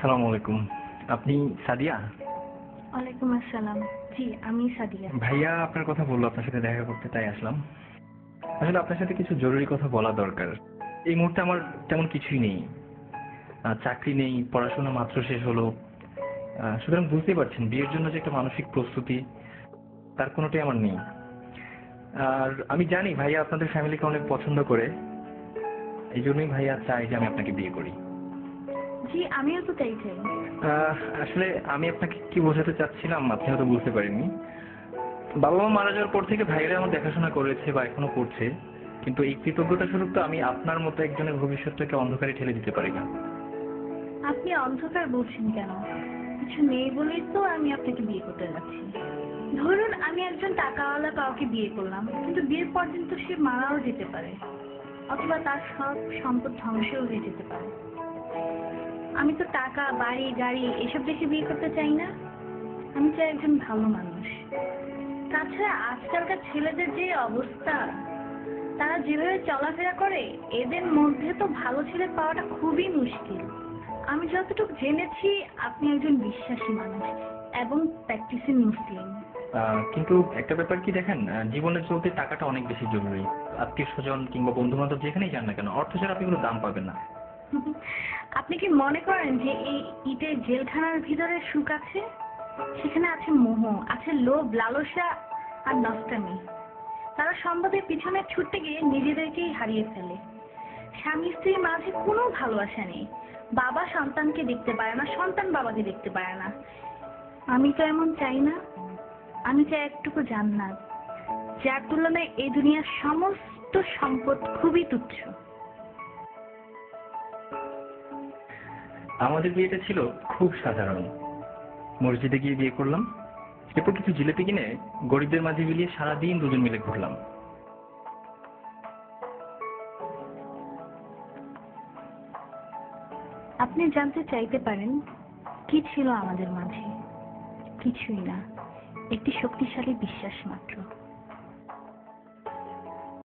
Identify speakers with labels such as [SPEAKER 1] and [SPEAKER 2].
[SPEAKER 1] আসসালামু আলাইকুম। আপনি সাদিয়া?
[SPEAKER 2] ওয়ালাইকুম আসসালাম। জি, আমি সাদিয়া।
[SPEAKER 1] ভাইয়া আপনার কথা বললো আপনার সাথে দেখা করতে, তাই আসলাম। আসলে আপনার সাথে কিছু জরুরি কথা বলা দরকার। এই মুহূর্তে আমার তেমন কিছুই নেই, চাকরি নেই, পড়াশোনা মাত্র শেষ হলো। সুতরাং বুঝতেই পারছেন বিয়ের জন্য যে একটা মানসিক প্রস্তুতি, তার কোনোটাই আমার নেই। আর আমি জানি ভাইয়া আপনাদের ফ্যামিলিকে অনেক পছন্দ করে, এই জন্যই ভাইয়া চাই যে আমি আপনাকে বিয়ে করি।
[SPEAKER 2] জি, আমিও তো তাই চাই।
[SPEAKER 1] আসলে আমি আপনাকে কি বোঝাতে চাচ্ছিলাম আপনি হয়তো বুঝতে পারেননি। বাবা মা মারা যাওয়ার পর থেকে ভাইরা আমার দেখাশোনা করেছে বা এখনো করছে, কিন্তু এই কৃতজ্ঞতা স্বরূপ তো আমি আপনার মতো একজনের ভবিষ্যৎটাকে অন্ধকারে ঠেলে দিতে পারি না।
[SPEAKER 2] আপনি অন্ধকার বলছেন কেন? কিছু নেই বলেই তো আমি আপনাকে বিয়ে করতে যাচ্ছি। ধরুন আমি একজন টাকাওয়ালা কাউকে বিয়ে করলাম, কিন্তু বিয়ের পর দিন তো সে মারাও যেতে পারে, অথবা তার সব সম্পদ ধ্বংসও হয়ে যেতে পারে। আমি তো টাকা, বাড়ি, গাড়ি এসব দেখে বিয়ে করতে চাই না। আমি চাই একজন ভালো মানুষ। তাছাড়া আজকালকার ছেলেদের যে অবস্থা, তারা যেভাবে চলাফেরা করে, এদের মধ্যে তো ভালো ছেলে পাওয়াটা খুবই মুশকিল। আমি যতটুকু জেনেছি আপনি একজন বিশ্বাসী মানুষ এবং প্র্যাকটিসিং মুসলিম।
[SPEAKER 1] কিন্তু একটা ব্যাপার কি দেখেন, জীবনে চলতে টাকাটা অনেক বেশি জরুরি। আত্মীয় স্বজন কিংবা বন্ধু বান্ধব যেখানেই যান না কেন, অর্থ ছাড়া আপনি কোনো দাম পাবেন না।
[SPEAKER 2] আপনি কি মনে করেন যে এই ইটের জেলখানার ভিতরে সুখ আছে? সেখানে আছে মোহ, আছে লোভ, লালসা আর নষ্টামি। তারা সম্পদের পিছনে ছুটতে গিয়ে নিজেদেরকেই হারিয়ে ফেলে। স্বামী স্ত্রীর মাঝে কোনো ভালোবাসা নেই। বাবা সন্তানকে দেখতে পারে না, সন্তান বাবাকে দেখতে পারে না। আমি তো এমন চাই না। আমি চাই একটুকু জান্নাত, যার তুলনায় এই দুনিয়ার সমস্ত সম্পদ খুবই তুচ্ছ।
[SPEAKER 1] আমাদের বিয়েটা ছিল খুব সাধারণ। মসজিদে গিয়ে বিয়ে করলাম, এরপর কিছু জিলেপি কিনে গরিবদের মাঝে বিলিয়ে সারাদিন দুজন মিলে ঘুরলাম।
[SPEAKER 2] আপনি জানতে চাইতে পারেন কি ছিল আমাদের মাঝে? কিছুই না, একটি শক্তিশালী বিশ্বাস মাত্র।